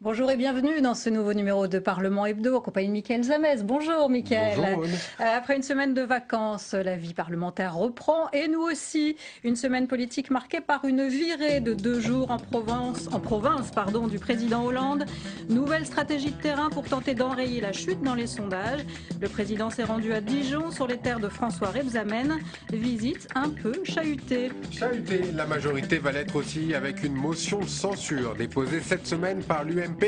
Bonjour et bienvenue dans ce nouveau numéro de Parlement Hebdo en compagnie de Mickaël Zamez. Bonjour Mickaël. Bonjour. Après une semaine de vacances, la vie parlementaire reprend et nous aussi. Une semaine politique marquée par une virée de 2 jours en province du président Hollande. Nouvelle stratégie de terrain pour tenter d'enrayer la chute dans les sondages. Le président s'est rendu à Dijon sur les terres de François Rebsamen. Visite un peu chahutée. Chahutée, la majorité va l'être aussi avec une motion de censure déposée cette semaine par l'UMP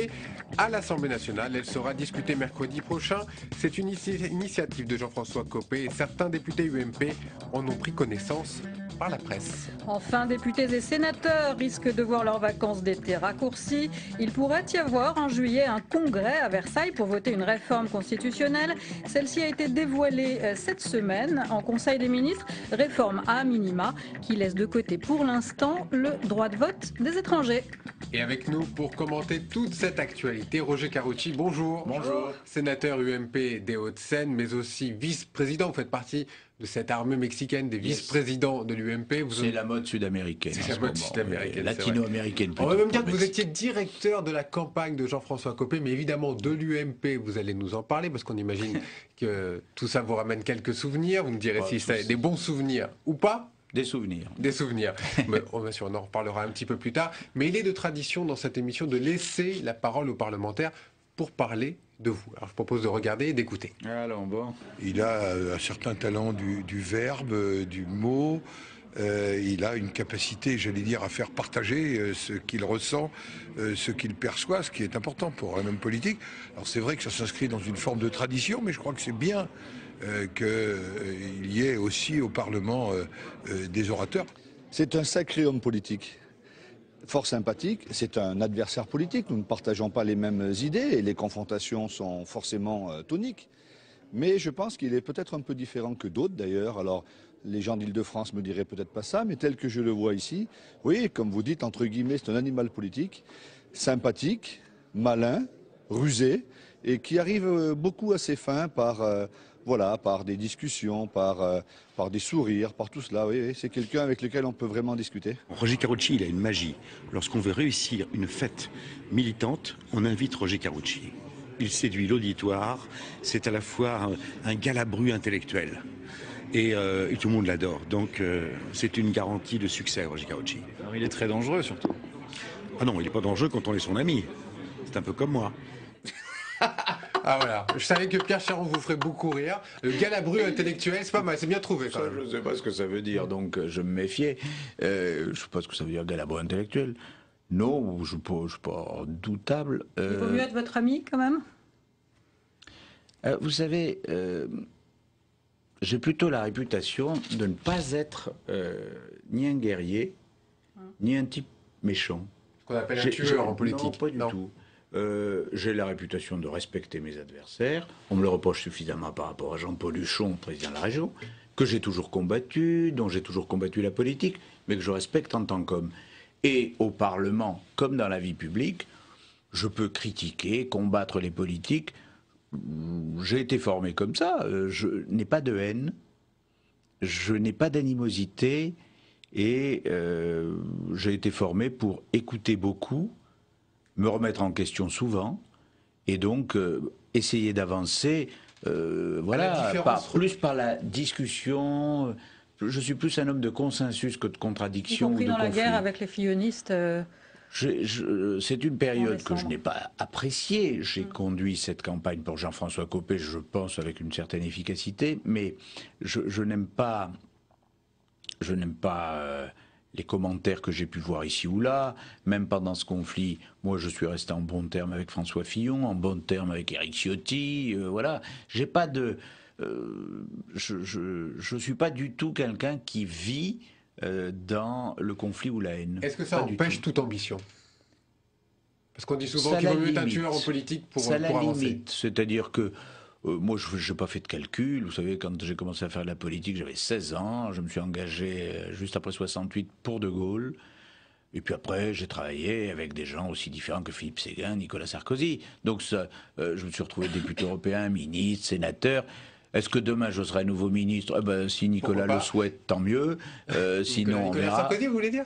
à l'Assemblée nationale. Elle sera discutée mercredi prochain. C'est une initiative de Jean-François Copé et certains députés UMP en ont pris connaissance par la presse. Enfin, députés et sénateurs risquent de voir leurs vacances d'été raccourcies. Il pourrait y avoir en juillet un congrès à Versailles pour voter une réforme constitutionnelle. Celle-ci a été dévoilée cette semaine en Conseil des ministres. Réforme à minima qui laisse de côté pour l'instant le droit de vote des étrangers. Et avec nous pour commenter toute cette actualité, Roger Carucci, bonjour. Bonjour. Sénateur UMP des Hauts-de-Seine, mais aussi vice-président. Vous faites partie de cette armée mexicaine des vice-présidents de l'UMP. C'est la mode sud-américaine. C'est la mode sud-américaine. Latino-américaine. On va même dire que vous étiez directeur de la campagne de Jean-François Copé, mais évidemment de l'UMP, vous allez nous en parler, parce qu'on imagine que tout ça vous ramène quelques souvenirs. Vous me direz si c'est des bons souvenirs ou pas. Des souvenirs. Des souvenirs. Mais, bien sûr, on en reparlera un petit peu plus tard. Mais il est de tradition dans cette émission de laisser la parole aux parlementaires pour parler de vous. Alors je propose de regarder et d'écouter. Alors bon. Il a un certain talent du verbe, du mot. Il a une capacité, j'allais dire, à faire partager ce qu'il ressent, ce qu'il perçoit, ce qui est important pour un homme politique. Alors c'est vrai que ça s'inscrit dans une forme de tradition, mais je crois que c'est bien qu'il y ait aussi au Parlement des orateurs. C'est un sacré homme politique, fort sympathique. C'est un adversaire politique. Nous ne partageons pas les mêmes idées et les confrontations sont forcément toniques. Mais je pense qu'il est peut-être un peu différent que d'autres d'ailleurs. Alors les gens d'Île-de-France me diraient peut-être pas ça, mais tel que je le vois ici, oui, comme vous dites, entre guillemets, c'est un animal politique, sympathique, malin, rusé, et qui arrive beaucoup à ses fins par des discussions, par des sourires, par tout cela. Oui, c'est quelqu'un avec lequel on peut vraiment discuter. Roger Carucci, il a une magie. Lorsqu'on veut réussir une fête militante, on invite Roger Carucci. Il séduit l'auditoire, c'est à la fois un galabru intellectuel. Et tout le monde l'adore. Donc c'est une garantie de succès, Roger Carucci. Alors, il est très dangereux surtout. Ah non, il n'est pas dangereux quand on est son ami. C'est un peu comme moi. Ah voilà, je savais que Pierre Charon vous ferait beaucoup rire. Le galabru intellectuel, c'est pas mal, c'est bien trouvé quand Ça, même. je ne sais pas ce que ça veut dire, donc je me méfiais. Je ne sais pas ce que ça veut dire, galabru intellectuel. Non, je ne suis pas doutable. Il vaut mieux être votre ami quand même. Vous savez, j'ai plutôt la réputation de ne pas être ni un guerrier, ni un type méchant. Ce qu'on appelle un tueur en politique. Non, pas du tout. J'ai la réputation de respecter mes adversaires. On me le reproche suffisamment par rapport à Jean-Paul Huchon, président de la région, que j'ai toujours combattu, dont j'ai toujours combattu la politique, mais que je respecte en tant qu'homme. Et au Parlement, comme dans la vie publique, je peux critiquer, combattre les politiques. J'ai été formé comme ça. Je n'ai pas de haine, je n'ai pas d'animosité, et j'ai été formé pour écouter beaucoup, me remettre en question souvent, et donc essayer d'avancer, plus par la discussion. Je suis plus un homme de consensus que de contradiction. Y compris ou de dans la conflit. guerre avec les fillonistes. C'est une période que je n'ai pas appréciée. J'ai conduit cette campagne pour Jean-François Copé, je pense, avec une certaine efficacité, mais je n'aime pas les commentaires que j'ai pu voir ici ou là, même pendant ce conflit. Moi, je suis resté en bon terme avec François Fillon, en bon terme avec Éric Ciotti, voilà. J'ai pas de... je suis pas du tout quelqu'un qui vit dans le conflit ou la haine. Est-ce que ça empêche toute ambition? Parce qu'on dit souvent Ça qu'il vaut la mieux être un limite. tueur en politique pour Ça la avancer. limite, c'est-à-dire que moi, je n'ai pas fait de calcul. Vous savez, quand j'ai commencé à faire de la politique, j'avais 16 ans. Je me suis engagé juste après 68 pour De Gaulle. Et puis après, j'ai travaillé avec des gens aussi différents que Philippe Séguin, Nicolas Sarkozy. Donc ça, je me suis retrouvé député européen, ministre, sénateur. Est-ce que demain je serai nouveau ministre? Si Nicolas le souhaite, tant mieux. Sinon, on verra. Sarkozy, vous voulez dire?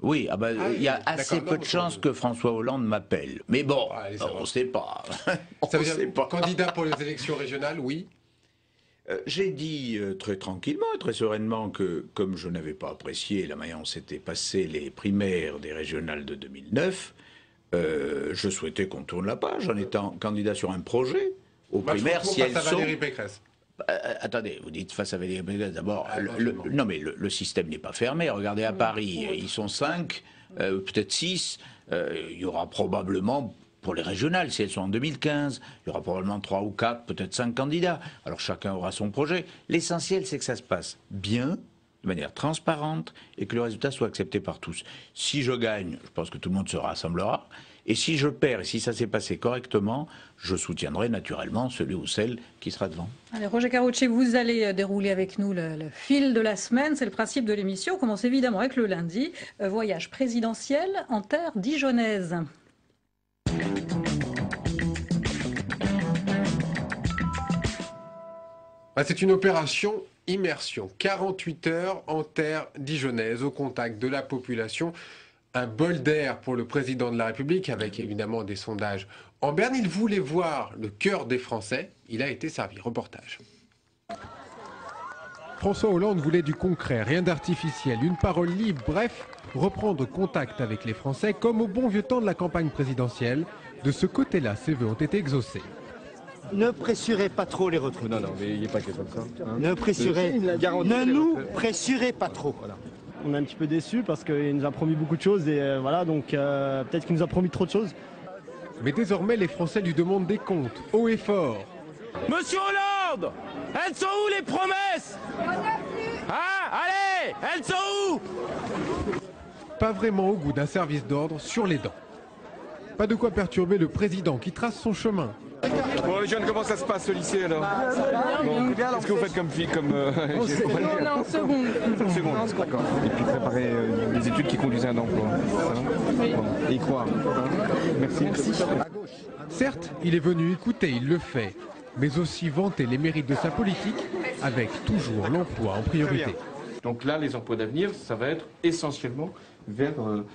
Oui, il y a assez peu de chances que François Hollande m'appelle. Mais bon, on ne sait pas. Ça veut dire candidat pour les élections régionales, oui. J'ai dit très tranquillement et très sereinement que, comme je n'avais pas apprécié la manière dont s'étaient passées les primaires des régionales de 2009, je souhaitais qu'on tourne la page en étant candidat sur un projet aux primaires. Si elles sont... Valérie Pécresse. Attendez, vous dites face à Valérie Pécresse, d'abord, non mais le système n'est pas fermé. Regardez à Paris, ils sont 5, peut-être 6. Il y aura probablement, pour les régionales, si elles sont en 2015, il y aura probablement 3 ou 4, peut-être 5 candidats. Alors chacun aura son projet. L'essentiel, c'est que ça se passe bien, de manière transparente, et que le résultat soit accepté par tous. Si je gagne, je pense que tout le monde se rassemblera. Et si je perds, et si ça s'est passé correctement, je soutiendrai naturellement celui ou celle qui sera devant. Allez, Roger Karoutchi, vous allez dérouler avec nous le fil de la semaine. C'est le principe de l'émission. On commence évidemment avec le lundi. Voyage présidentiel en terre dijonnaise. C'est une opération immersion. 48 heures en terre dijonnaise, au contact de la population. Un bol d'air pour le président de la République, avec évidemment des sondages en berne. Il voulait voir le cœur des Français. Il a été servi. Reportage. François Hollande voulait du concret, rien d'artificiel, une parole libre, bref, reprendre contact avec les Français comme au bon vieux temps de la campagne présidentielle. De ce côté-là, ses vœux ont été exaucés. Ne pressurez pas trop les retraités. Non, mais il n'est pas question de ça. Hein. Ne nous pressurez pas trop. Voilà. On est un petit peu déçus parce qu'il nous a promis beaucoup de choses et voilà, donc peut-être qu'il nous a promis trop de choses. Mais désormais, les Français lui demandent des comptes, haut et fort. Monsieur Hollande, elles sont où les promesses? Allez, elles sont où? Pas vraiment au goût d'un service d'ordre sur les dents. Pas de quoi perturber le président qui trace son chemin. Bon les jeunes, comment ça se passe au lycée alors? Qu'est-ce que vous faites comme fille en seconde. D'accord. Et puis préparer des études qui conduisent à un emploi. Ça va? Bon. Et y croire. Merci. Certes, il est venu écouter, il le fait, mais aussi vanter les mérites de sa politique avec toujours l'emploi en priorité. Donc là, les emplois d'avenir, ça va être essentiellement vers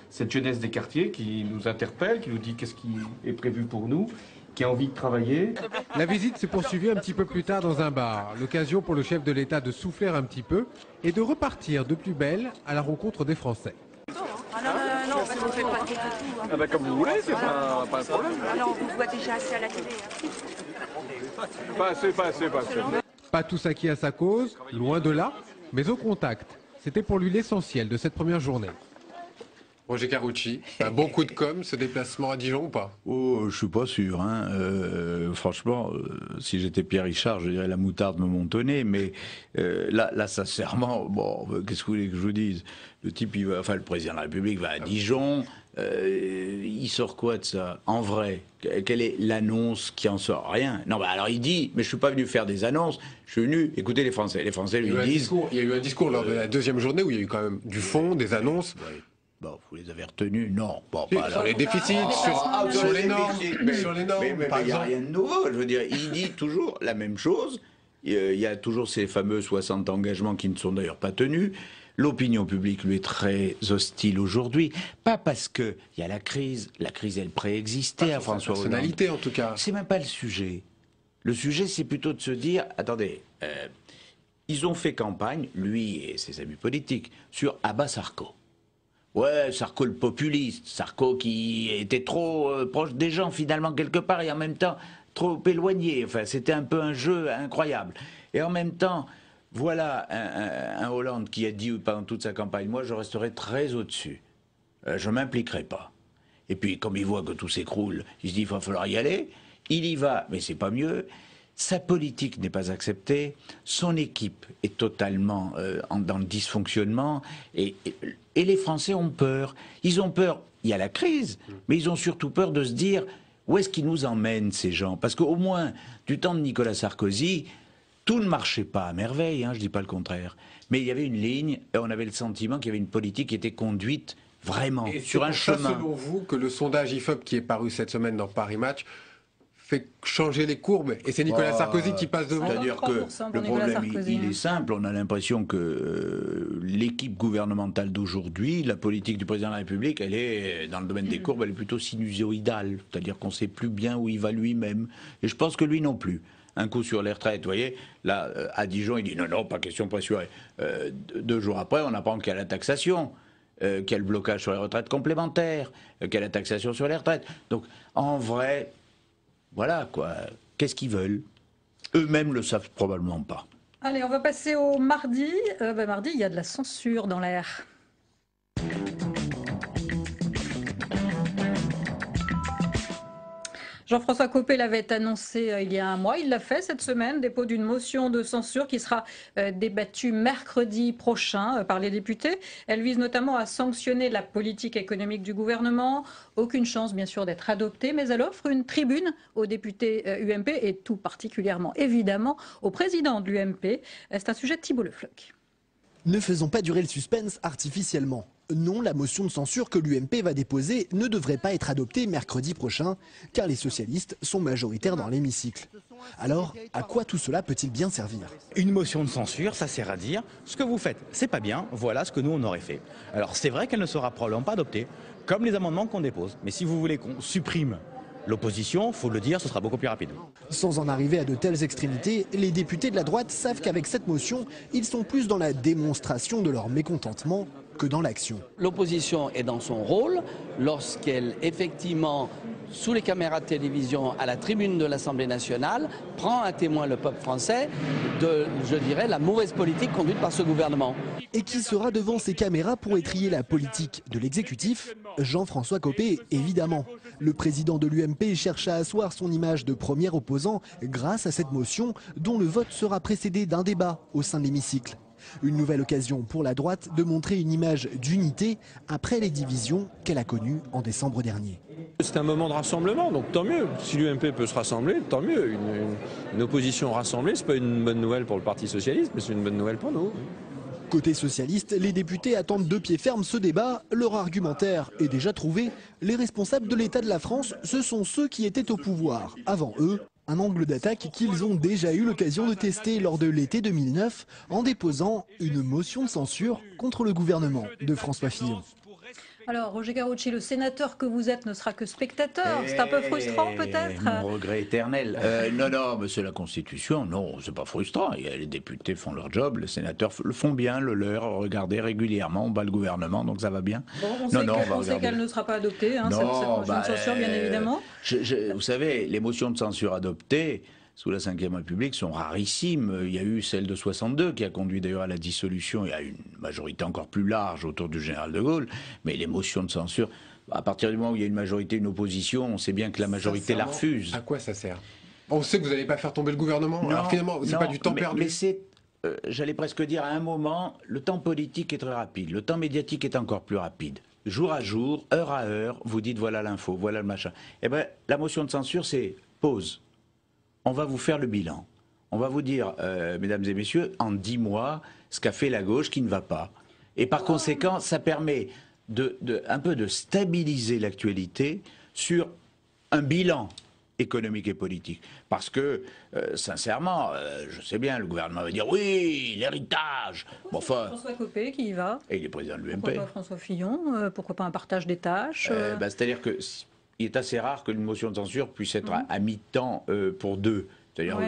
cette jeunesse des quartiers qui nous interpelle, qui nous dit qu'est-ce qui est prévu pour nous, qui a envie de travailler. La visite s'est poursuivie un petit peu plus tard dans un bar. L'occasion pour le chef de l'État de souffler un petit peu et de repartir de plus belle à la rencontre des Français. Non, parce qu'on ne fait pas tout. Hein. Ah bah comme vous voulez, c'est pas un problème. Alors on vous voit déjà assez à la télé. Pas assez. Pas tous acquis à sa cause, loin de là, mais au contact. C'était pour lui l'essentiel de cette première journée. Roger Karoutchi, un bon coup de com', ce déplacement à Dijon ou pas? Oh, je suis pas sûr. Hein. Franchement, si j'étais Pierre Richard, je dirais la moutarde me montonnait. Mais là, sincèrement, bon, qu'est-ce que vous voulez que je vous dise? Le type, le président de la République va à Dijon. Il sort quoi de ça? En vrai, quelle est l'annonce qui en sort? Rien. Non, alors il dit, mais je suis pas venu faire des annonces. Je suis venu écouter les Français. Les Français lui disent. Il y a eu un discours lors de la deuxième journée où il y a eu quand même du fond, des annonces. Ouais. Bon, vous les avez retenus? Non. Bon, sur les déficits, sur les normes, mais par il n'y a exemple. rien de nouveau. Je veux dire, il dit toujours la même chose. Il y a toujours ces fameux 60 engagements qui ne sont d'ailleurs pas tenus. L'opinion publique lui est très hostile aujourd'hui. Pas parce qu'il y a la crise elle préexistait à François Hollande. Personnalité en tout cas. C'est même pas le sujet. Le sujet, c'est plutôt de se dire, attendez, ils ont fait campagne, lui et ses amis politiques, sur Abbas Sarko. Ouais, Sarko le populiste, Sarko qui était trop proche des gens finalement quelque part et en même temps trop éloigné. Enfin, c'était un peu un jeu incroyable. Et en même temps, voilà un Hollande qui a dit pendant toute sa campagne, moi je resterai très au-dessus, je m'impliquerai pas. Et puis comme il voit que tout s'écroule, il se dit il va falloir y aller. Il y va, mais c'est pas mieux. Sa politique n'est pas acceptée, son équipe est totalement dans le dysfonctionnement et les Français ont peur. Ils ont peur, il y a la crise, mais ils ont surtout peur de se dire où est-ce qu'ils nous emmènent ces gens? Parce qu'au moins, du temps de Nicolas Sarkozy, tout ne marchait pas à merveille, hein, je ne dis pas le contraire. Mais il y avait une ligne et on avait le sentiment qu'il y avait une politique qui était conduite vraiment, Et sur un c'est pour ça, chemin. selon vous, que le sondage IFOP qui est paru cette semaine dans Paris Match fait changer les courbes, et c'est Nicolas Sarkozy qui passe devant. C'est-à-dire que 53% le pour Nicolas problème, Sarkozy, il est simple. On a l'impression que l'équipe gouvernementale d'aujourd'hui, la politique du président de la République, elle est, dans le domaine des courbes, elle est plutôt sinusoïdale. C'est-à-dire qu'on ne sait plus bien où il va lui-même. Et je pense que lui non plus. Un coup sur les retraites, vous voyez, là, à Dijon, il dit non, pas question de pressurer. 2 jours après, on apprend qu'il y a la taxation. Qu'il y a le blocage sur les retraites complémentaires, qu'il y a la taxation sur les retraites. Donc, en vrai, voilà quoi. Qu'est-ce qu'ils veulent? Eux-mêmes le savent probablement pas. Allez, on va passer au mardi. Mardi, il y a de la censure dans l'air. Jean-François Copé l'avait annoncé il y a un mois. Il l'a fait cette semaine, dépôt d'une motion de censure qui sera débattue mercredi prochain par les députés. Elle vise notamment à sanctionner la politique économique du gouvernement. Aucune chance, bien sûr, d'être adoptée, mais elle offre une tribune aux députés UMP et tout particulièrement, évidemment, au président de l'UMP. C'est un sujet de Thibault Le Floch. Ne faisons pas durer le suspense artificiellement. Non, la motion de censure que l'UMP va déposer ne devrait pas être adoptée mercredi prochain, car les socialistes sont majoritaires dans l'hémicycle. Alors, à quoi tout cela peut-il bien servir? Une motion de censure, ça sert à dire ce que vous faites, c'est pas bien, voilà ce que nous on aurait fait. Alors c'est vrai qu'elle ne sera probablement pas adoptée, comme les amendements qu'on dépose. Mais si vous voulez qu'on supprime l'opposition, faut le dire, ce sera beaucoup plus rapide. Sans en arriver à de telles extrémités, les députés de la droite savent qu'avec cette motion, ils sont plus dans la démonstration de leur mécontentement que dans l'action. L'opposition est dans son rôle lorsqu'elle, effectivement, sous les caméras de télévision, à la tribune de l'Assemblée nationale, prend à témoin le peuple français de, je dirais, la mauvaise politique conduite par ce gouvernement. Et qui sera devant ces caméras pour étrier la politique de l'exécutif? Jean-François Copé, évidemment. Le président de l'UMP cherche à asseoir son image de premier opposant grâce à cette motion dont le vote sera précédé d'un débat au sein de l'hémicycle. Une nouvelle occasion pour la droite de montrer une image d'unité après les divisions qu'elle a connues en décembre dernier. C'est un moment de rassemblement, donc tant mieux. Si l'UMP peut se rassembler, tant mieux. Une opposition rassemblée, c'est pas une bonne nouvelle pour le Parti socialiste, mais c'est une bonne nouvelle pour nous. Côté socialiste, les députés attendent de pied ferme ce débat. Leur argumentaire est déjà trouvé. Les responsables de l'État de la France, ce sont ceux qui étaient au pouvoir avant eux. Un angle d'attaque qu'ils ont déjà eu l'occasion de tester lors de l'été 2009 en déposant une motion de censure contre le gouvernement de François Fillon. Alors, Roger Carucci, le sénateur que vous êtes ne sera que spectateur. C'est un peu frustrant, peut-être? Mon regret éternel. Non, mais c'est la Constitution. Non, c'est pas frustrant. Les députés font leur job, les sénateurs le font bien, le leur. Regardez régulièrement, on bat le gouvernement, donc ça va bien. Bon, on sait qu'elle ne sera pas adoptée, cette motion de censure, bien évidemment. Vous savez, les motions de censure adoptées sous la Ve République sont rarissimes. Il y a eu celle de 62 qui a conduit d'ailleurs à la dissolution et à une majorité encore plus large autour du général de Gaulle. Mais les motions de censure, à partir du moment où il y a une majorité, une opposition, on sait bien que la majorité la refuse. À quoi ça sert? On sait que vous n'allez pas faire tomber le gouvernement. Non, alors finalement, c'est pas du temps perdu. Mais c'est, j'allais presque dire, à un moment, le temps politique est très rapide. Le temps médiatique est encore plus rapide. Jour à jour, heure à heure, vous dites voilà l'info, voilà le machin. Eh bien, la motion de censure, c'est pause. On va vous faire le bilan. On va vous dire, mesdames et messieurs, en 10 mois, ce qu'a fait la gauche qui ne va pas. Et par conséquent, ça permet un peu de stabiliser l'actualité sur un bilan économique et politique. Parce que, sincèrement, je sais bien, le gouvernement va dire oui, l'héritage. Bon, enfin, François Copé qui y va. Et il est président de l'UMP. Pourquoi pas François Fillon? Pourquoi pas un partage des tâches? C'est-à-dire que il est assez rare qu'une motion de censure puisse être à mi-temps pour deux. C'est-à-dire,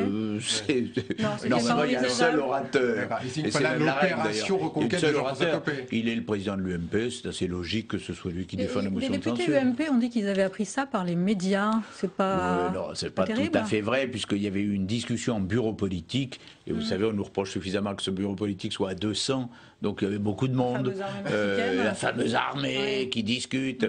normalement, il y a un seul orateur. Et c'est même la règle, d'ailleurs. Il est le président de l'UMP, c'est assez logique que ce soit lui qui défende la motion de censure. Les députés UMP ont dit qu'ils avaient appris ça par les médias. C'est pas. Non, c'est pas tout à fait vrai, puisqu'il y avait eu une discussion en bureau politique. Et vous savez, on nous reproche suffisamment que ce bureau politique soit à 200. Donc il y avait beaucoup de monde, la fameuse armée qui discute,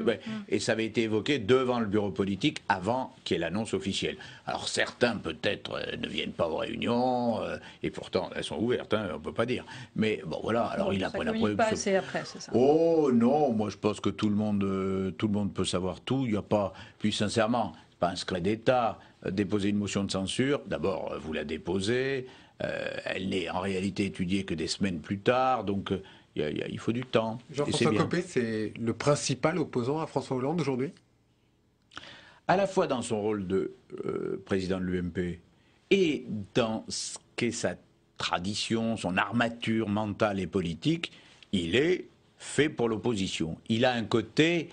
et ça avait été évoqué devant le bureau politique avant qu'il y ait l'annonce officielle. Alors certains peut-être ne viennent pas aux réunions, et pourtant elles sont ouvertes, on ne peut pas dire. Mais bon voilà, alors il a pris la preuve. Pas assez après, c'est ça. Oh non, moi je pense que tout le monde peut savoir tout. Il n'y a pas. Puis sincèrement, c'est pas un secret d'État. Déposer une motion de censure, d'abord vous la déposez. Elle n'est en réalité étudiée que des semaines plus tard, donc il il faut du temps. Jean-François Copé, c'est le principal opposant à François Hollande aujourd'hui? À la fois dans son rôle de président de l'UMP et dans ce qu'est sa tradition, son armature mentale et politique, il est fait pour l'opposition. Il a un côté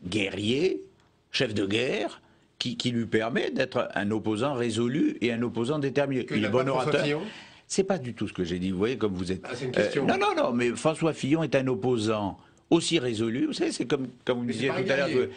guerrier, chef de guerre, qui lui permet d'être un opposant résolu et un opposant déterminé. Il est bon orateur. C'est pas du tout ce que j'ai dit, vous voyez, comme vous êtes... Ah, c'est une question. Non, mais François Fillon est un opposant aussi résolu. Vous savez, c'est comme vous me disiez tout à l'heure que...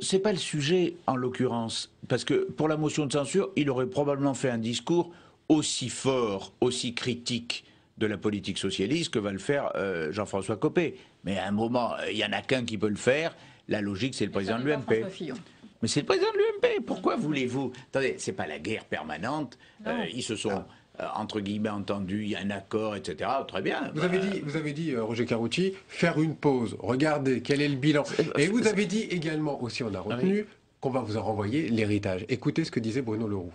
c'est pas le sujet, en l'occurrence. Parce que pour la motion de censure, il aurait probablement fait un discours aussi fort, aussi critique de la politique socialiste que va le faire Jean-François Copé. Mais à un moment, il n'y en a qu'un qui peut le faire. La logique, c'est le président de l'UMP. Mais c'est le président de l'UMP. Pourquoi voulez-vous... Attendez, c'est pas la guerre permanente. Ils se sont, entre guillemets, entendus. Il y a un accord, etc. Très bien. Vous avez dit, Roger Carucci, faire une pause. Regardez, quel est le bilan. Et vous avez dit également, aussi on a retenu, qu'on va vous en renvoyer l'héritage. Écoutez ce que disait Bruno Le Roux.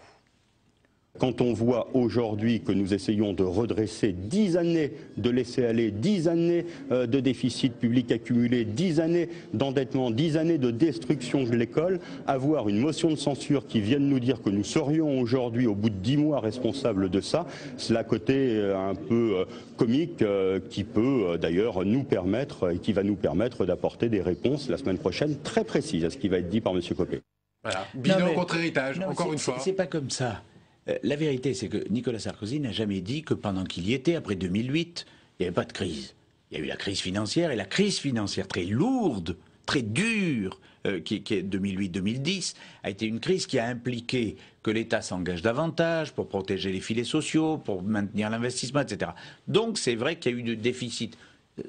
Quand on voit aujourd'hui que nous essayons de redresser 10 années de laisser-aller, 10 années de déficit public accumulé, 10 années d'endettement, 10 années de destruction de l'école, avoir une motion de censure qui vienne nous dire que nous serions aujourd'hui, au bout de 10 mois, responsables de ça, c'est la côté un peu comique qui peut d'ailleurs nous permettre et qui va nous permettre d'apporter des réponses la semaine prochaine très précises à ce qui va être dit par M. Copé. Voilà. Bilan contre héritage, encore une fois. C'est pas comme ça. La vérité, c'est que Nicolas Sarkozy n'a jamais dit que pendant qu'il y était, après 2008, il n'y avait pas de crise. Il y a eu la crise financière, et la crise financière très lourde, très dure, qui est 2008-2010, a été une crise qui a impliqué que l'État s'engage davantage pour protéger les filets sociaux, pour maintenir l'investissement, etc. Donc c'est vrai qu'il y a eu de déficit,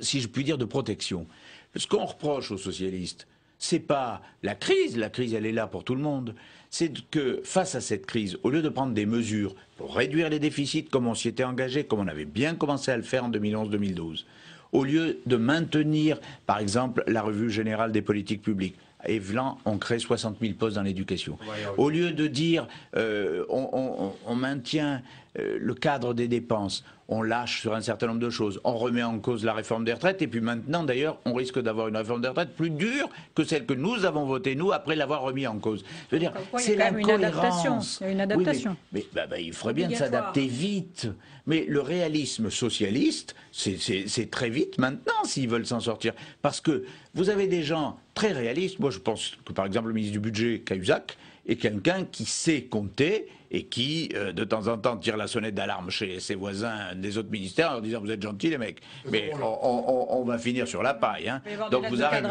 si je puis dire, de protection. Ce qu'on reproche aux socialistes, c'est pas la crise elle est là pour tout le monde. C'est que face à cette crise, au lieu de prendre des mesures pour réduire les déficits comme on s'y était engagé, comme on avait bien commencé à le faire en 2011-2012, au lieu de maintenir, par exemple, la revue générale des politiques publiques, Evelan, on crée 60 000 postes dans l'éducation. Au lieu de dire on maintient le cadre des dépenses, on lâche sur un certain nombre de choses, on remet en cause la réforme des retraites, et puis maintenant d'ailleurs on risque d'avoir une réforme des retraites plus dure que celle que nous avons votée, nous, après l'avoir remis en cause. Je veux dire, c'est l'incohérence. Il y a une adaptation. Oui, mais il ferait bien de s'adapter vite. Mais le réalisme socialiste, c'est très vite maintenant s'ils veulent s'en sortir. Parce que vous avez des gens très réalistes. Moi je pense que par exemple le ministre du Budget, Cahuzac, est quelqu'un qui sait compter et qui, de temps en temps, tire la sonnette d'alarme chez ses voisins des autres ministères en leur disant « Vous êtes gentils, les mecs, mais on va finir sur la paille. Hein. » Donc vous arrêtez.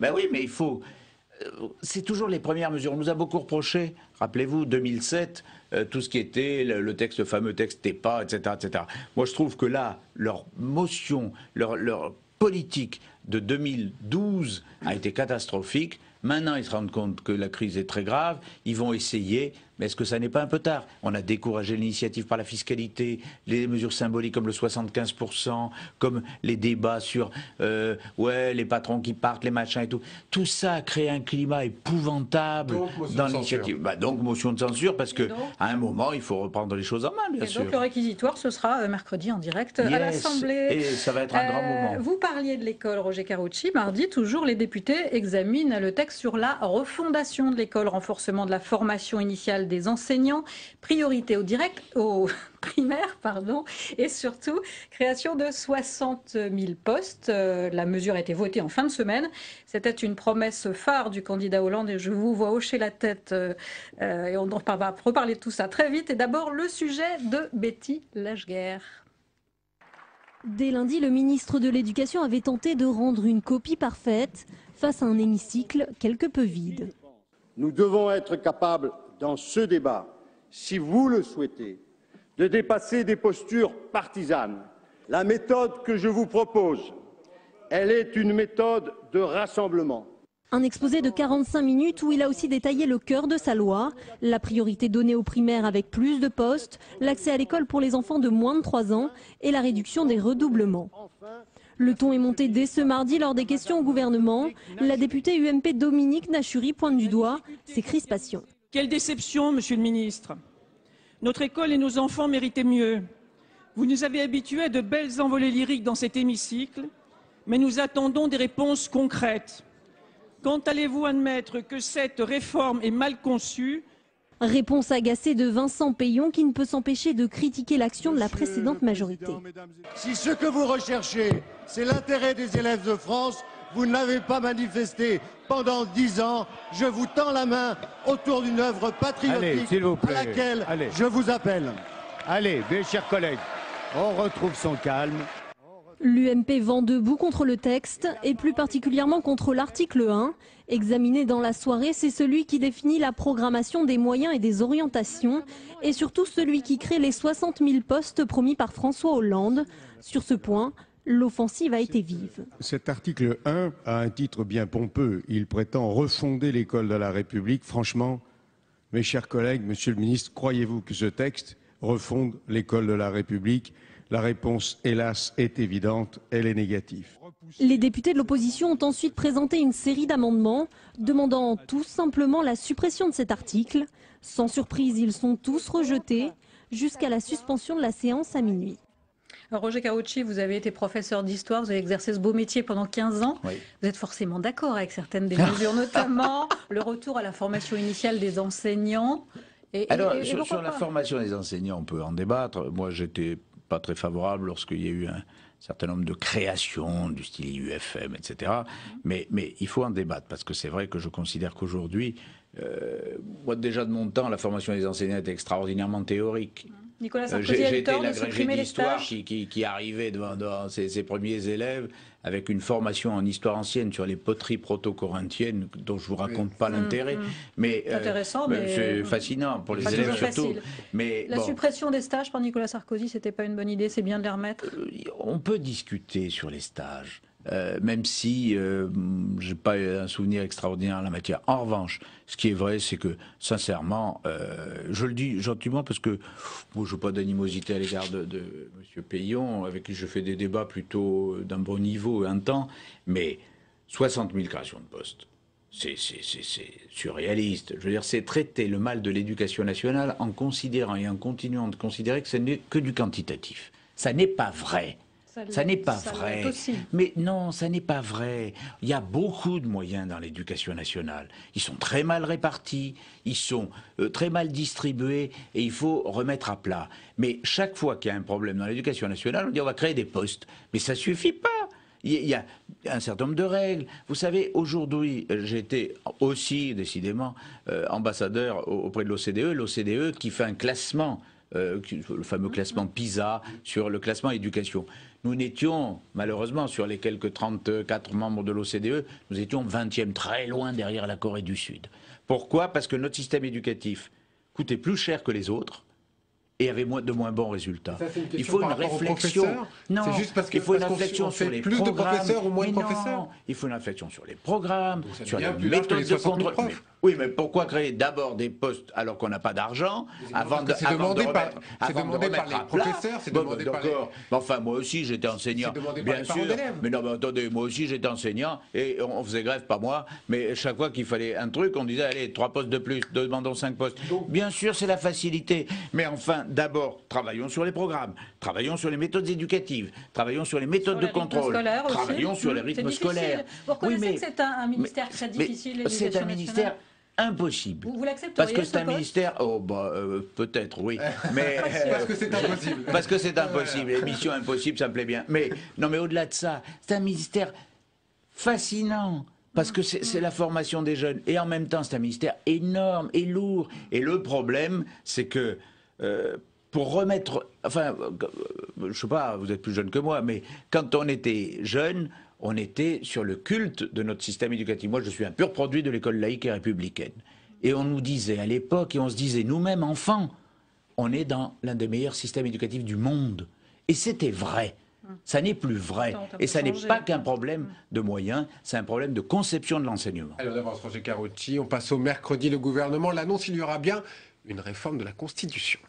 Ben oui, mais il faut... C'est toujours les premières mesures. On nous a beaucoup reproché, rappelez-vous, 2007, tout ce qui était le texte, le fameux texte TEPA, etc., etc. Moi, je trouve que là, leur motion, leur politique de 2012 a été catastrophique. Maintenant, ils se rendent compte que la crise est très grave. Ils vont essayer. Mais est-ce que ça n'est pas un peu tard? On a découragé l'initiative par la fiscalité, les mesures symboliques comme le 75%, comme les débats sur les patrons qui partent, les machins et tout. Tout ça a créé un climat épouvantable dans l'initiative. Donc motion de censure, parce qu'à un moment, il faut reprendre les choses en main, bien sûr. Donc le réquisitoire, ce sera mercredi en direct à l'Assemblée. Et ça va être un grand moment. Vous parliez de l'école, Roger Carucci. Mardi, toujours, les députés examinent le texte sur la refondation de l'école, renforcement de la formation initiale des enseignants, priorité au primaire, et surtout création de 60 000 postes. La mesure a été votée en fin de semaine. C'était une promesse phare du candidat Hollande et je vous vois hocher la tête et on va reparler de tout ça très vite. Et d'abord, le sujet de Betty Lachguère. Dès lundi, le ministre de l'Éducation avait tenté de rendre une copie parfaite face à un hémicycle quelque peu vide. Nous devons être capables, dans ce débat, si vous le souhaitez, de dépasser des postures partisanes. La méthode que je vous propose, elle est une méthode de rassemblement. Un exposé de 45 minutes où il a aussi détaillé le cœur de sa loi, la priorité donnée aux primaires avec plus de postes, l'accès à l'école pour les enfants de moins de 3 ans et la réduction des redoublements. Le ton est monté dès ce mardi lors des questions au gouvernement. La députée UMP Dominique Nachuri pointe du doigt ces crispations. Quelle déception, Monsieur le Ministre. Notre école et nos enfants méritaient mieux. Vous nous avez habitués à de belles envolées lyriques dans cet hémicycle, mais nous attendons des réponses concrètes. Quand allez-vous admettre que cette réforme est mal conçue ? Réponse agacée de Vincent Peillon qui ne peut s'empêcher de critiquer l'action de la précédente majorité. Si ce que vous recherchez, c'est l'intérêt des élèves de France, vous n'avez pas manifesté pendant 10 ans. Je vous tends la main autour d'une œuvre patriotique à laquelle je vous appelle. Allez, mes chers collègues, on retrouve son calme. L'UMP vend debout contre le texte et plus particulièrement contre l'article 1. Examiné dans la soirée, c'est celui qui définit la programmation des moyens et des orientations et surtout celui qui crée les 60 000 postes promis par François Hollande. Sur ce point, l'offensive a été vive. Cet article 1 a un titre bien pompeux. Il prétend refonder l'école de la République. Franchement, mes chers collègues, monsieur le ministre, croyez-vous que ce texte refonde l'école de la République ? La réponse, hélas, est évidente, elle est négative. Les députés de l'opposition ont ensuite présenté une série d'amendements demandant tout simplement la suppression de cet article. Sans surprise, ils sont tous rejetés jusqu'à la suspension de la séance à minuit. Alors Roger Karoutchi, vous avez été professeur d'histoire, vous avez exercé ce beau métier pendant 15 ans. Oui. Vous êtes forcément d'accord avec certaines des mesures, notamment le retour à la formation initiale des enseignants. Sur la formation des enseignants, on peut en débattre. Moi, j'étais pas très favorable lorsqu'il y a eu un certain nombre de créations du style IUFM, etc. Mais il faut en débattre, parce que c'est vrai que je considère qu'aujourd'hui, moi déjà de mon temps, la formation des enseignants était extraordinairement théorique. Nicolas Sarkozy a eu tort de supprimer les d'histoire stages. qui arrivait devant ses premiers élèves avec une formation en histoire ancienne sur les poteries proto-corinthiennes dont je vous raconte pas l'intérêt. Mais intéressant, mais c'est fascinant pour les élèves surtout. Mais la suppression des stages par Nicolas Sarkozy, c'était pas une bonne idée, c'est bien de les remettre. On peut discuter sur les stages. Même si je n'ai pas un souvenir extraordinaire en la matière. En revanche, ce qui est vrai, c'est que, sincèrement, je le dis gentiment parce que moi, je n'ai pas d'animosité à l'égard de M. Peillon, avec qui je fais des débats plutôt d'un bon niveau un temps, mais 60 000 créations de postes, c'est surréaliste. Je veux dire, c'est traiter le mal de l'éducation nationale en considérant et en continuant de considérer que ce n'est que du quantitatif. Ça n'est pas vrai. Ça n'est pas vrai. Mais non, ça n'est pas vrai. Il y a beaucoup de moyens dans l'éducation nationale. Ils sont très mal répartis, ils sont très mal distribués et il faut remettre à plat. Mais chaque fois qu'il y a un problème dans l'éducation nationale, on dit on va créer des postes. Mais ça suffit pas. Il y a un certain nombre de règles. Vous savez, aujourd'hui, j'étais aussi, décidément, ambassadeur auprès de l'OCDE qui fait un classement, le fameux classement PISA, sur le classement éducation. Nous n'étions, malheureusement, sur les quelques 34 membres de l'OCDE, nous étions 20e, très loin derrière la Corée du Sud. Pourquoi ? Parce que notre système éducatif coûtait plus cher que les autres et avait de moins bons résultats. Ça, il faut une réflexion. Non, c'est juste parce qu'il faut une réflexion sur les plus de professeurs ou moins de professeurs. Non, il faut une réflexion sur les programmes, sur les méthodes de contrôle. Oui, mais pourquoi créer d'abord des postes alors qu'on n'a pas d'argent avant de remettre à plat ? C'est demandé par les professeurs. Enfin, moi aussi, j'étais enseignant, bien sûr. Mais non, mais attendez, moi aussi, j'étais enseignant et on faisait grève, pas moi. Mais chaque fois qu'il fallait un truc, on disait, allez, 3 postes de plus, demandons 5 postes. Bien sûr, c'est la facilité. Mais enfin, d'abord, travaillons sur les programmes, travaillons sur les méthodes éducatives, travaillons sur les méthodes de contrôle, travaillons sur les rythmes scolaires. Vous reconnaissez que c'est un ministère très difficile, c'est un ministère impossible. Vous l'accepteriez, parce que c'est un ministère... peut-être, oui. Mais, parce que c'est impossible. Parce que c'est impossible. Les missions impossibles, ça me plaît bien. Mais non, mais au-delà de ça, c'est un ministère fascinant. Parce que c'est la formation des jeunes. Et en même temps, c'est un ministère énorme et lourd. Et le problème, c'est que... pour remettre... Enfin, je sais pas, vous êtes plus jeune que moi, mais quand on était jeune... on était sur le culte de notre système éducatif. Moi, je suis un pur produit de l'école laïque et républicaine. Et on nous disait à l'époque, et on se disait nous-mêmes, enfants, on est dans l'un des meilleurs systèmes éducatifs du monde. Et c'était vrai. Ça n'est plus vrai. Et ça n'est pas qu'un problème de moyens, c'est un problème de conception de l'enseignement. Alors d'abord, Roger Karoutchi, on passe au mercredi. Le gouvernement l'annonce, il y aura bien une réforme de la Constitution.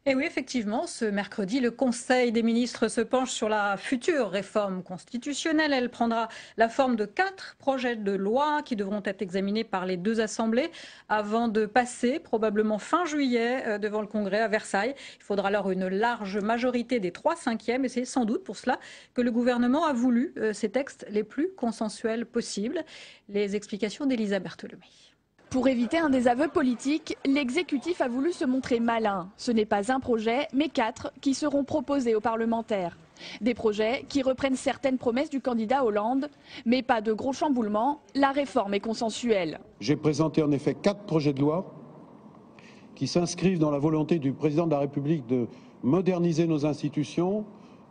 Et oui, effectivement, ce mercredi, le Conseil des ministres se penche sur la future réforme constitutionnelle. Elle prendra la forme de 4 projets de loi qui devront être examinés par les 2 assemblées avant de passer, probablement fin juillet, devant le Congrès à Versailles. Il faudra alors une large majorité des 3/5 et c'est sans doute pour cela que le gouvernement a voulu ces textes les plus consensuels possibles. Les explications d'Elisa Bertholomé. Pour éviter un désaveu politique, l'exécutif a voulu se montrer malin. Ce n'est pas un projet, mais 4 qui seront proposés aux parlementaires. Des projets qui reprennent certaines promesses du candidat Hollande, mais pas de gros chamboulements, la réforme est consensuelle. J'ai présenté en effet 4 projets de loi qui s'inscrivent dans la volonté du président de la République de moderniser nos institutions,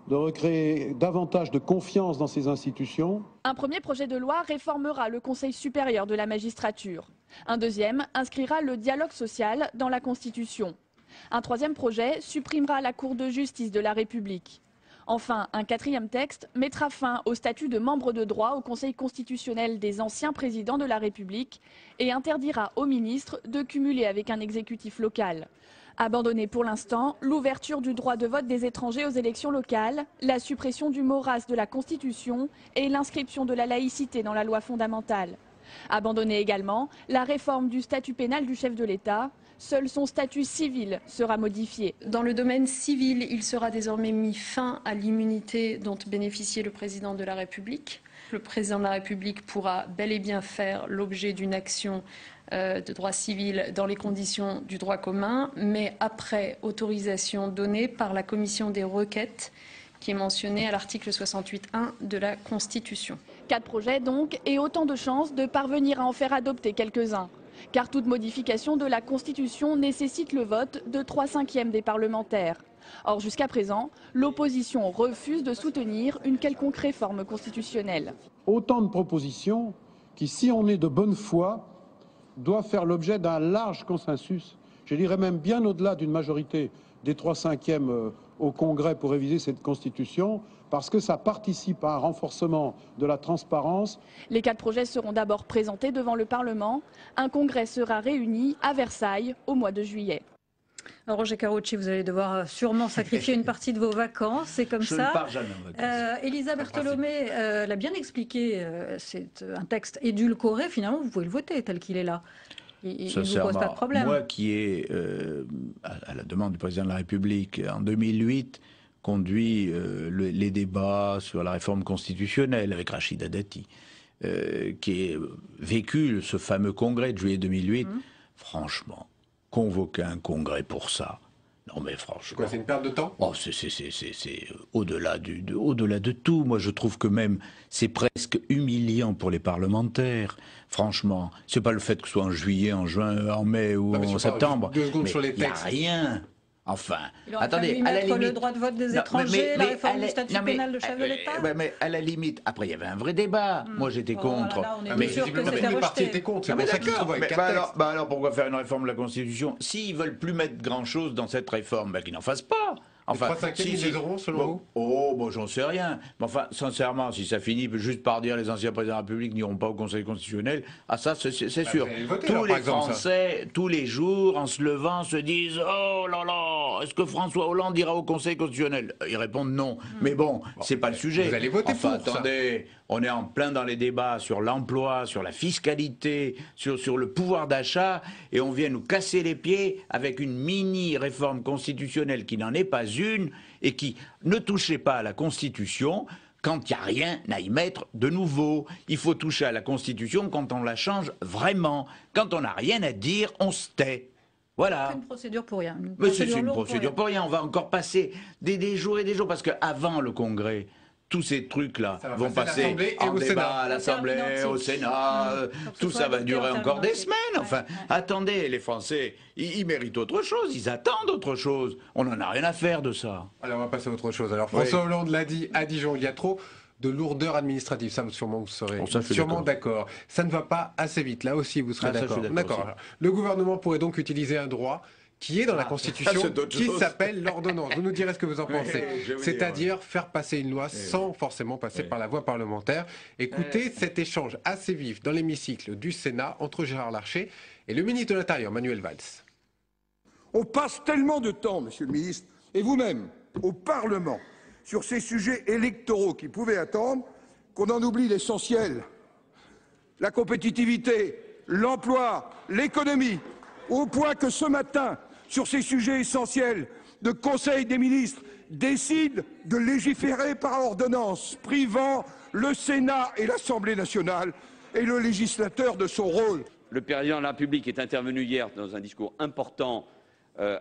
de recréer davantage de confiance dans ces institutions. Un premier projet de loi réformera le Conseil supérieur de la magistrature. Un deuxième inscrira le dialogue social dans la Constitution. Un troisième projet supprimera la Cour de justice de la République. Enfin, un quatrième texte mettra fin au statut de membre de droit au Conseil constitutionnel des anciens présidents de la République et interdira aux ministres de cumuler avec un exécutif local. Abandonner pour l'instant l'ouverture du droit de vote des étrangers aux élections locales, la suppression du mot race de la Constitution et l'inscription de la laïcité dans la loi fondamentale. Abandonner également la réforme du statut pénal du chef de l'État. Seul son statut civil sera modifié. Dans le domaine civil, il sera désormais mis fin à l'immunité dont bénéficiait le président de la République. Le président de la République pourra bel et bien faire l'objet d'une action de droit civil dans les conditions du droit commun, mais après autorisation donnée par la commission des requêtes qui est mentionnée à l'article 68.1 de la Constitution. 4 projets donc, et autant de chances de parvenir à en faire adopter quelques-uns. Car toute modification de la Constitution nécessite le vote de 3/5 des parlementaires. Or, jusqu'à présent, l'opposition refuse de soutenir une quelconque réforme constitutionnelle. Autant de propositions qui, si on est de bonne foi, doivent faire l'objet d'un large consensus. Je dirais même bien au-delà d'une majorité des 3/5 au Congrès pour réviser cette Constitution, parce que ça participe à un renforcement de la transparence. Les 4 projets seront d'abord présentés devant le Parlement. Un congrès sera réuni à Versailles au mois de juillet. Alors Roger Carucci, vous allez devoir sûrement sacrifier une partie de vos vacances, c'est comme ça. Je ne pars jamais en vacances. Elisa Bertholomé l'a bien expliqué, c'est un texte édulcoré, finalement vous pouvez le voter tel qu'il est là. Il ne vous pose pas de problème. Moi qui ai, à la demande du président de la République, en 2008, conduit les débats sur la réforme constitutionnelle avec Rachida Dati, qui a vécu ce fameux congrès de juillet 2008, franchement, convoquer un congrès pour ça, non mais franchement... C'est une perte de temps? Oh, c'est au-delà de tout. Moi je trouve que même c'est presque humiliant pour les parlementaires. Franchement, c'est pas le fait que ce soit en juillet, en juin, en mai ou en septembre. 2 secondes mais sur les il n'y a textes. rien. Enfin, il aurait attendez, fallu à la mettre limite, le droit de vote des étrangers, la réforme du statut pénal de chef de l'État. Mais à la limite, après il y avait un vrai débat. Moi j'étais contre. Là, on est mais sûr que c'était rejeté. C'est pour ça qu'ils se trouvent avec 4 textes. Alors pourquoi faire une réforme de la Constitution? S'ils veulent plus mettre grand-chose dans cette réforme, qu'ils n'en fassent pas. Enfin, ils les auront selon vous? Oh, bon, j'en sais rien. Mais enfin, sincèrement, si ça finit juste par dire les anciens présidents de la République n'iront pas au Conseil constitutionnel, ça, c'est sûr. Tous les Français, tous les jours, en se levant, se disent oh là là, est-ce que François Hollande ira au Conseil constitutionnel? Ils répondent non. Mais bon, c'est pas le sujet. Vous allez voter pour attendez, on est en plein dans les débats sur l'emploi, sur la fiscalité, sur le pouvoir d'achat, et on vient nous casser les pieds avec une mini-réforme constitutionnelle qui n'en est pas une, et qui ne touchait pas à la Constitution quand il n'y a rien à y mettre de nouveau. Il faut toucher à la Constitution quand on la change vraiment. Quand on n'a rien à dire, on se tait. Voilà. C'est une procédure pour rien. Mais c'est une procédure pour rien. On va encore passer des jours et des jours, parce qu'avant le Congrès, tous ces trucs-là vont passer en débat à l'Assemblée, au Sénat, tout ça va durer encore des semaines. Enfin, attendez, les Français, ils méritent autre chose, ils attendent autre chose. On n'en a rien à faire de ça. Alors on va passer à autre chose. Alors François Hollande l'a dit à Dijon, il y a trop de lourdeur administrative. Ça, sûrement, vous serez sûrement d'accord. Ça ne va pas assez vite. Là aussi, vous serez d'accord. D'accord. Le gouvernement pourrait donc utiliser un droit qui est dans la Constitution, qui s'appelle l'ordonnance. Vous nous direz ce que vous en pensez. C'est-à-dire faire passer une loi sans forcément passer par la voie parlementaire. Écoutez cet échange assez vif dans l'hémicycle du Sénat entre Gérard Larcher et le ministre de l'Intérieur, Manuel Valls. On passe tellement de temps, Monsieur le ministre, et vous-même, au Parlement, sur ces sujets électoraux qui pouvaient attendre, qu'on en oublie l'essentiel. La compétitivité, l'emploi, l'économie, au point que ce matin, sur ces sujets essentiels, le Conseil des ministres décide de légiférer par ordonnance, privant le Sénat et l'Assemblée nationale et le législateur de son rôle. Le président de la République est intervenu hier dans un discours important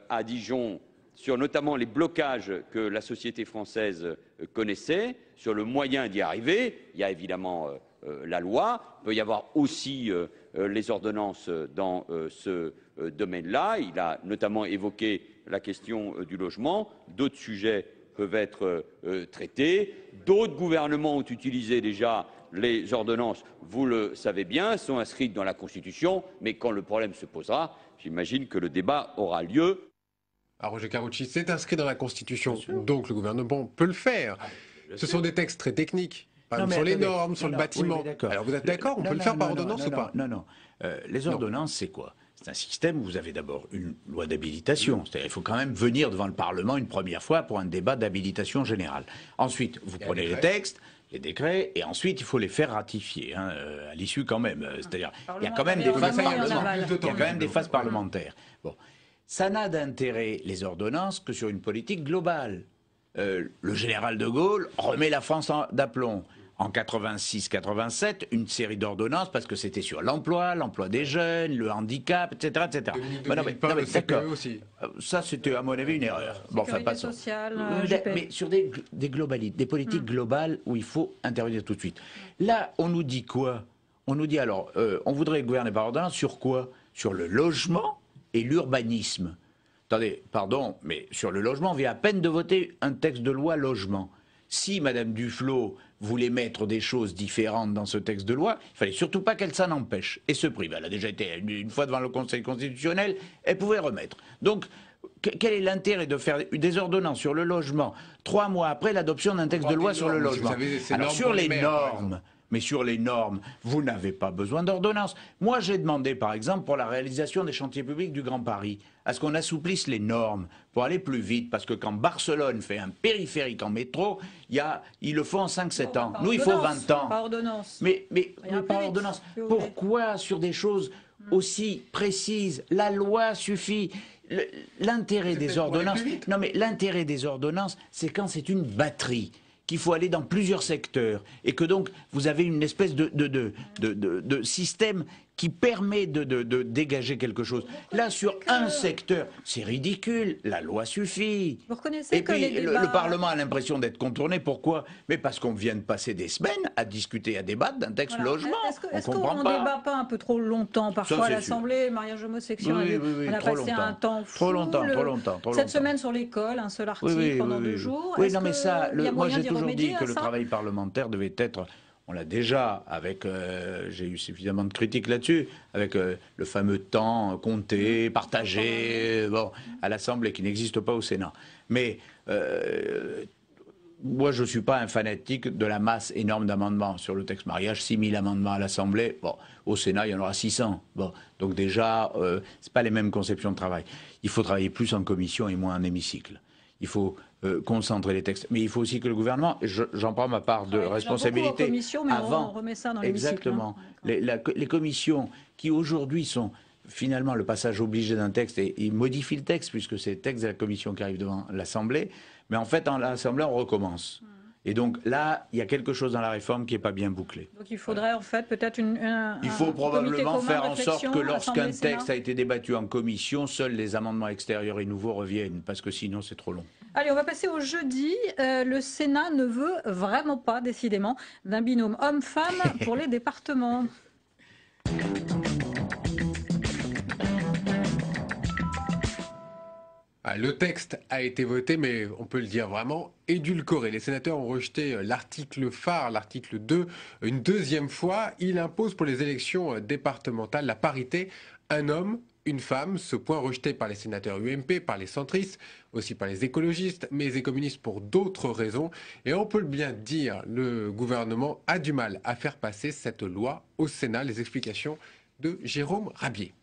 à Dijon sur notamment les blocages que la société française connaissait, sur le moyen d'y arriver. Il y a évidemment la loi, il peut y avoir aussi les ordonnances dans ce domaine-là. Il a notamment évoqué la question du logement. D'autres sujets peuvent être traités. D'autres gouvernements ont utilisé déjà les ordonnances, vous le savez bien, sont inscrites dans la Constitution, mais quand le problème se posera, j'imagine que le débat aura lieu. Alors Roger Karoutchi, c'est inscrit dans la Constitution, donc le gouvernement peut le faire. Ce sont des textes très techniques, par exemple sur les normes, sur le bâtiment. Oui, alors vous êtes d'accord, on peut le faire par ordonnance ou pas? Non. Les ordonnances, c'est quoi? C'est un système où vous avez d'abord une loi d'habilitation. C'est-à-dire qu'il faut quand même venir devant le Parlement une première fois pour un débat d'habilitation générale. Ensuite, vous prenez les textes, les décrets, et ensuite il faut les faire ratifier, à l'issue quand même. C'est-à-dire il y a quand même des phases parlementaires. Bon. Ça n'a d'intérêt, les ordonnances, que sur une politique globale. Le général de Gaulle remet la France d'aplomb. En 86-87, une série d'ordonnances, parce que c'était sur l'emploi des jeunes, le handicap, etc. etc. D'accord. Ça, c'était à mon avis une erreur. Bon, enfin, passons. Mais sur des politiques globales où il faut intervenir tout de suite. Là, on nous dit quoi? On nous dit alors, on voudrait gouverner par ordonnance sur quoi? Sur le logement et l'urbanisme. Attendez, pardon, mais sur le logement, on vient à peine de voter un texte de loi logement. Si Madame Duflot voulait mettre des choses différentes dans ce texte de loi, il fallait surtout pas qu'elle s'en empêche et se prive. Elle a déjà été une fois devant le Conseil constitutionnel, elle pouvait remettre. Donc, quel est l'intérêt de faire des ordonnances sur le logement 3 mois après l'adoption d'un texte de loi sur le logement? Alors sur les normes, mais sur les normes, vous n'avez pas besoin d'ordonnance. Moi, j'ai demandé, par exemple, pour la réalisation des chantiers publics du Grand Paris, à ce qu'on assouplisse les normes pour aller plus vite. Parce que quand Barcelone fait un périphérique en métro, ils le font en 5-7 ans. Nous, il faut 20 ans. Par ordonnance. Mais par ordonnance. Pourquoi sur des choses aussi précises? La loi suffit. L'intérêt des ordonnances... Non, mais l'intérêt des ordonnances, c'est quand c'est une batterie, qu'il faut aller dans plusieurs secteurs, et que donc vous avez une espèce de système qui permet de dégager quelque chose. Là, sur un secteur, c'est ridicule, la loi suffit. Vous reconnaissez et que puis, les débats... le Parlement a l'impression d'être contourné. Pourquoi? Mais parce qu'on vient de passer des semaines à discuter, à débattre d'un texte logement. Est-ce qu'on ne débat pas un peu trop longtemps? Parfois, à l'Assemblée, mariage homosexuel, oui, on a passé un temps fou. Trop longtemps. Cette semaine sur l'école, un seul article pendant 2 jours. Oui, non, mais ça, moi j'ai toujours dit que le travail parlementaire devait être... On l'a déjà, j'ai eu suffisamment de critiques là-dessus, avec le fameux temps compté, partagé, à l'Assemblée, qui n'existe pas au Sénat. Mais moi, je ne suis pas un fanatique de la masse énorme d'amendements sur le texte mariage. 6000 amendements à l'Assemblée, au Sénat, il y en aura 600. Donc déjà, ce n'est pas les mêmes conceptions de travail. Il faut travailler plus en commission et moins en hémicycle. Il faut concentrer les textes. Mais il faut aussi que le gouvernement, j'en prends ma part de responsabilité, en commission, mais avant, on remet ça dans exactement, les commissions qui aujourd'hui sont finalement le passage obligé d'un texte, et ils modifient le texte puisque c'est le texte de la commission qui arrive devant l'Assemblée, mais en fait, en l'Assemblée, on recommence. Et donc là, il y a quelque chose dans la réforme qui n'est pas bien bouclé. Donc il faudrait en fait peut-être il faut probablement faire en sorte que lorsqu'un texte Sénat. a été débattu en commission, seuls les amendements extérieurs et nouveaux reviennent, parce que sinon c'est trop long. Allez, on va passer au jeudi. Le Sénat ne veut vraiment pas, décidément, d'un binôme homme-femme pour les départements. Le texte a été voté, mais on peut le dire vraiment édulcoré. Les sénateurs ont rejeté l'article phare, l'article 2, une deuxième fois. Il impose pour les élections départementales la parité, un homme, une femme. Ce point rejeté par les sénateurs UMP, par les centristes, aussi par les écologistes, mais les communistes pour d'autres raisons. Et on peut le bien dire, le gouvernement a du mal à faire passer cette loi au Sénat. Les explications de Jérôme Rabier.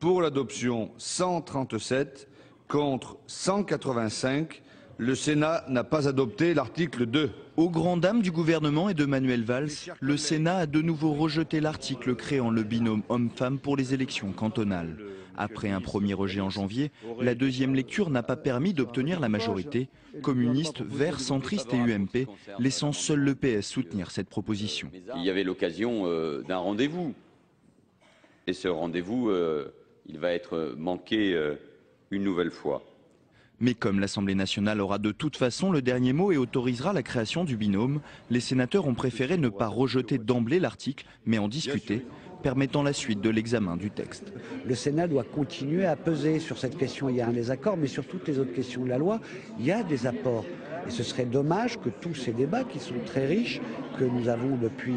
Pour l'adoption 137, contre 185. Le Sénat n'a pas adopté l'article 2. Aux grandes dames du gouvernement et de Manuel Valls, le Sénat a de nouveau rejeté l'article créant le binôme homme-femme pour les élections cantonales. Après un premier rejet en janvier, la deuxième lecture n'a pas permis d'obtenir la majorité, communistes, Verts, centristes et UMP, laissant seul le PS soutenir cette proposition. Il y avait l'occasion d'un rendez-vous. Et ce rendez-vous, il va être manqué une nouvelle fois. Mais comme l'Assemblée nationale aura de toute façon le dernier mot et autorisera la création du binôme, les sénateurs ont préféré ne pas rejeter d'emblée l'article, mais en discuter, permettant la suite de l'examen du texte. Le Sénat doit continuer à peser sur cette question. Il y a un désaccord, mais sur toutes les autres questions de la loi, il y a des apports. Et ce serait dommage que tous ces débats, qui sont très riches, que nous avons depuis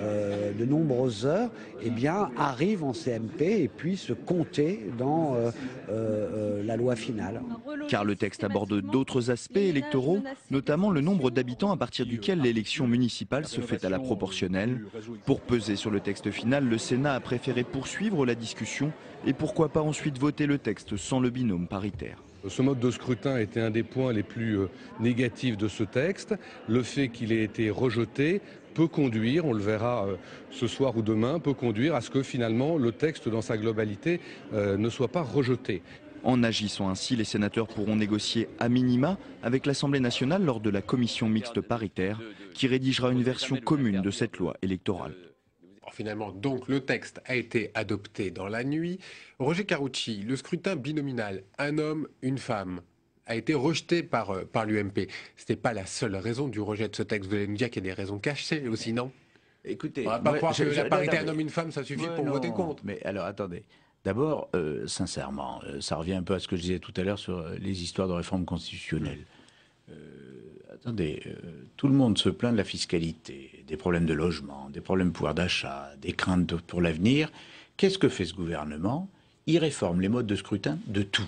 de nombreuses heures, eh bien, arrivent en CMP et puissent compter dans la loi finale. Car le texte aborde d'autres aspects électoraux, notamment le nombre d'habitants à partir duquel l'élection municipale se fait à la proportionnelle. Pour peser sur le texte final, le Sénat a préféré poursuivre la discussion et pourquoi pas ensuite voter le texte sans le binôme paritaire. Ce mode de scrutin était un des points les plus négatifs de ce texte. Le fait qu'il ait été rejeté peut conduire, on le verra ce soir ou demain, peut conduire à ce que finalement le texte dans sa globalité ne soit pas rejeté. En agissant ainsi, les sénateurs pourront négocier à minima avec l'Assemblée nationale lors de la commission mixte paritaire qui rédigera une version commune de cette loi électorale. Finalement, donc, le texte a été adopté dans la nuit. Roger Carucci, le scrutin binominal, un homme, une femme, a été rejeté par l'UMP. Ce n'était pas la seule raison du rejet de ce texte. Vous allez nous dire qu'il y a des raisons cachées aussi, non? Écoutez, on ne va pas croire que la parité un homme, une femme, ça suffit pour voter contre. Mais alors, attendez. D'abord, sincèrement, ça revient un peu à ce que je disais tout à l'heure sur les histoires de réforme constitutionnelle. Attendez, tout le monde se plaint de la fiscalité, des problèmes de logement, des problèmes de pouvoir d'achat, des craintes pour l'avenir. Qu'est-ce que fait ce gouvernement? Il réforme les modes de scrutin de tout.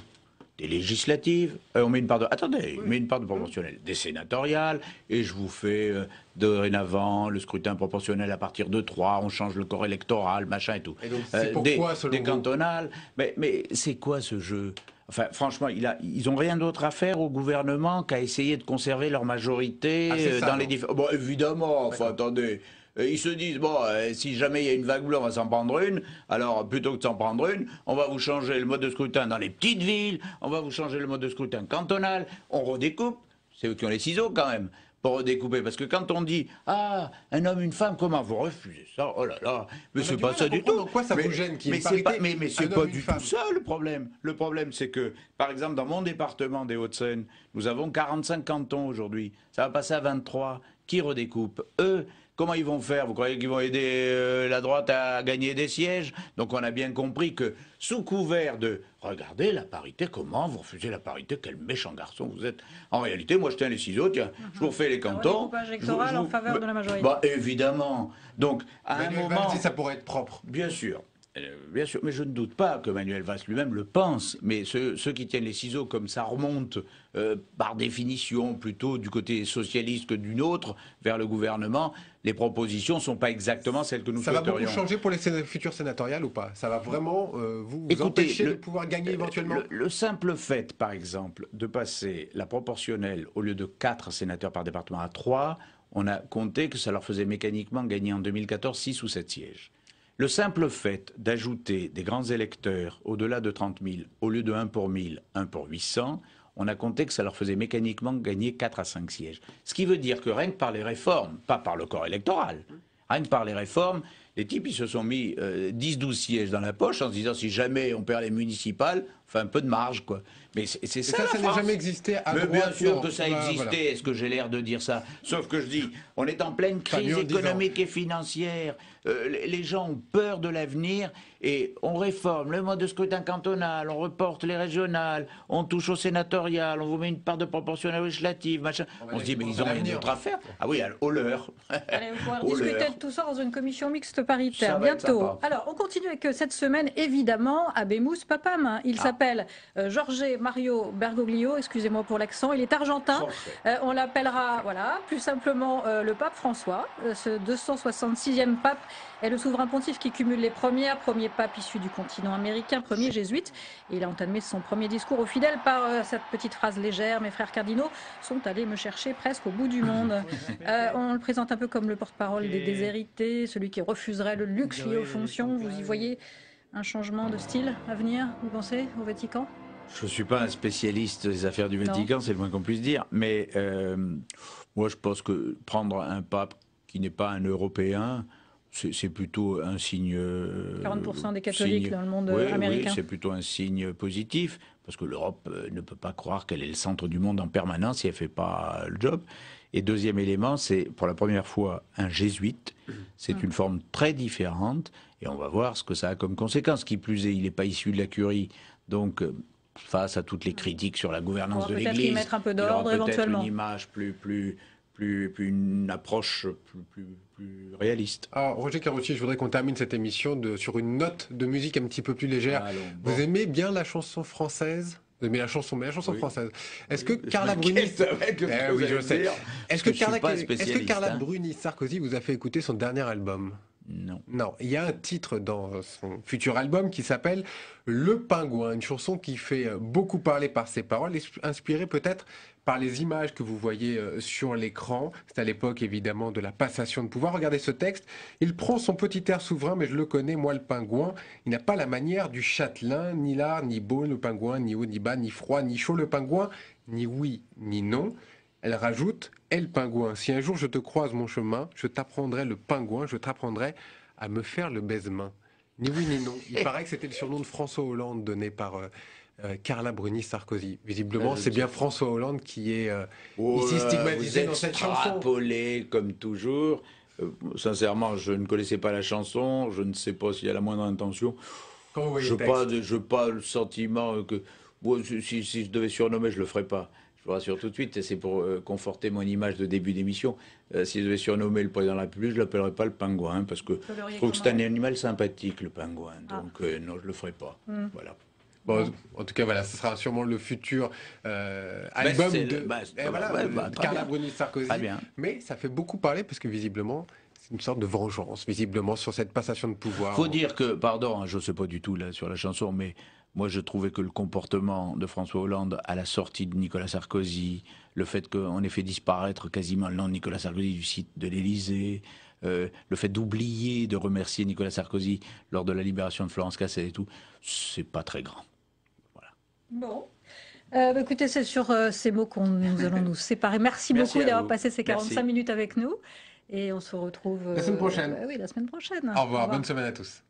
Des législatives, on met une part de... Attendez, il met une part de proportionnelle. Des sénatoriales, et je vous fais dorénavant le scrutin proportionnel à partir de 3, on change le corps électoral, machin et tout. Et donc, c'est pourquoi, selon des cantonales. Mais c'est quoi ce jeu? Enfin, franchement, ils n'ont rien d'autre à faire au gouvernement qu'à essayer de conserver leur majorité dans les différents... Bon, évidemment, enfin, attendez... Ils se disent, bon, si jamais il y a une vague bleue, on va s'en prendre une. Alors, plutôt que de s'en prendre une, on va vous changer le mode de scrutin dans les petites villes, on va vous changer le mode de scrutin cantonal, on redécoupe. C'est eux qui ont les ciseaux, quand même, pour redécouper. Parce que quand on dit, ah, un homme, une femme, comment vous refusez ça? Oh là là, mais c'est pas ça du tout. Pourquoi ça vous gêne qu'il y ait une parité? Mais c'est pas du tout ça, le problème. Le problème, c'est que, par exemple, dans mon département des Hauts-de-Seine, nous avons 45 cantons aujourd'hui. Ça va passer à 23. Qui redécoupe? Eux. Comment ils vont faire? Vous croyez qu'ils vont aider la droite à gagner des sièges? Donc on a bien compris que, sous couvert de « Regardez la parité, comment vous refusez la parité? Quel méchant garçon vous êtes !» En réalité, moi je tiens les ciseaux, tiens, je vous refais les cantons. Électoral en faveur de la majorité. Bah, évidemment. Donc, à un moment... ça pourrait être propre. Bien sûr. Bien sûr, mais je ne doute pas que Manuel Valls lui-même le pense, mais ceux qui tiennent les ciseaux comme ça remontent par définition plutôt du côté socialiste que d'une autre vers le gouvernement, les propositions ne sont pas exactement celles que nous souhaiterions. Ça va beaucoup changer pour les futures sénatoriales ou pas? Ça va vraiment vous empêcher de pouvoir gagner éventuellement? Le simple fait, par exemple, de passer la proportionnelle au lieu de 4 sénateurs par département à 3, on a compté que ça leur faisait mécaniquement gagner en 2014 6 ou 7 sièges. Le simple fait d'ajouter des grands électeurs au-delà de 30 000, au lieu de 1 pour 1000, 1 pour 800, on a compté que ça leur faisait mécaniquement gagner 4 à 5 sièges. Ce qui veut dire que rien que par les réformes, pas par le corps électoral, rien que par les réformes, les types ils se sont mis 10-12 sièges dans la poche en se disant si jamais on perd les municipales, on fait un peu de marge, quoi. Mais c'est ça, ça n'a jamais existé à droite. Mais bien sûr que ça existait, voilà. Est-ce que j'ai l'air de dire ça? Sauf que je dis, on est en pleine crise économique et financière, les gens ont peur de l'avenir et on réforme le mode de scrutin cantonal, on reporte les régionales, on touche au sénatorial, on vous met une part de proportionnelle législative, machin. On se dit, mais ils ont rien d'autre à faire. Ah oui, au leur. Allez, on va pouvoir discuter de tout ça dans une commission mixte paritaire bientôt. Alors, on continue avec cette semaine, évidemment, Abemous Papam. Il s'appelle s'appelle Jorge Mario Bergoglio, excusez-moi pour l'accent, il est argentin. On l'appellera, voilà, plus simplement le pape François. Ce 266e pape est le souverain pontife qui cumule les premier pape issu du continent américain, premier jésuite. Et il a entamé son premier discours aux fidèles par cette petite phrase légère: mes frères cardinaux sont allés me chercher presque au bout du monde. On le présente un peu comme le porte-parole des déshérités, celui qui refuserait le luxe lié aux fonctions. Vous y voyez un changement de style à venir, vous pensez, au Vatican? Je ne suis pas un spécialiste des affaires du Vatican, c'est le moins qu'on puisse dire, mais moi je pense que prendre un pape qui n'est pas un Européen, c'est plutôt un signe... 40% des catholiques dans le monde américain. Oui, c'est plutôt un signe positif, parce que l'Europe ne peut pas croire qu'elle est le centre du monde en permanence si elle ne fait pas le job. Et deuxième élément, c'est pour la première fois un jésuite. C'est une forme très différente, et on va voir ce que ça a comme conséquence. Qui plus est, il n'est pas issu de la curie, donc face à toutes les critiques sur la gouvernance de l'Église, peut-être y mettre un peu d'ordre éventuellement. Une image une approche plus réaliste. Alors, Roger Carucci, je voudrais qu'on termine cette émission sur une note de musique un petit peu plus légère. Vous aimez bien la chanson française? Vous aimez la chanson, mais la chanson française. Est-ce que Carla Bruni... oui, je sais. Est-ce que Carla Bruni Sarkozy vous a fait écouter son dernier album? Non. Non, il y a un titre dans son futur album qui s'appelle Le Pingouin, une chanson qui fait beaucoup parler par ses paroles, inspirée peut-être par les images que vous voyez sur l'écran. C'est à l'époque évidemment de la passation de pouvoir. Regardez ce texte, il prend son petit air souverain, mais je le connais, moi le pingouin. Il n'a pas la manière du châtelain, ni l'art, ni beau le pingouin, ni haut, ni bas, ni froid, ni chaud le pingouin, ni oui, ni non. Elle rajoute, « le pingouin, si un jour je te croise mon chemin, je t'apprendrai le pingouin, je t'apprendrai à me faire le baise-main. » Ni oui ni non. Il paraît que c'était le surnom de François Hollande donné par Carla Bruni Sarkozy. Visiblement, c'est bien François Hollande qui est ici stigmatisé dans cette chanson. Extrapolé comme toujours. Sincèrement, je ne connaissais pas la chanson, je ne sais pas s'il y a la moindre intention. Quand vous voyez je n'ai pas le sentiment que... Bon, si je devais surnommer, je ne le ferais pas. Je vous rassure tout de suite, c'est pour conforter mon image de début d'émission. Si je devais surnommer le président de la République, je ne l'appellerais pas le pingouin, parce que je trouve que c'est un animal sympathique, le pingouin. Donc non, je ne le ferai pas. Voilà. Bon, en tout cas, voilà, ce sera sûrement le futur album de Carla Bruni Sarkozy. Mais ça fait beaucoup parler, parce que visiblement, c'est une sorte de vengeance, visiblement, sur cette passation de pouvoir. Il faut dire que, pardon, je ne sais pas du tout là, sur la chanson, mais moi je trouvais que le comportement de François Hollande à la sortie de Nicolas Sarkozy, le fait qu'on ait fait disparaître quasiment le nom de Nicolas Sarkozy du site de l'Élysée, le fait d'oublier de remercier Nicolas Sarkozy lors de la libération de Florence Cassel et tout, c'est pas très grand. Voilà. Bon. Écoutez, c'est sur ces mots que nous allons nous séparer. Merci beaucoup d'avoir passé ces 45 minutes avec nous. Et on se retrouve la semaine prochaine. Oui, la semaine prochaine. Au revoir. Bonne semaine à tous.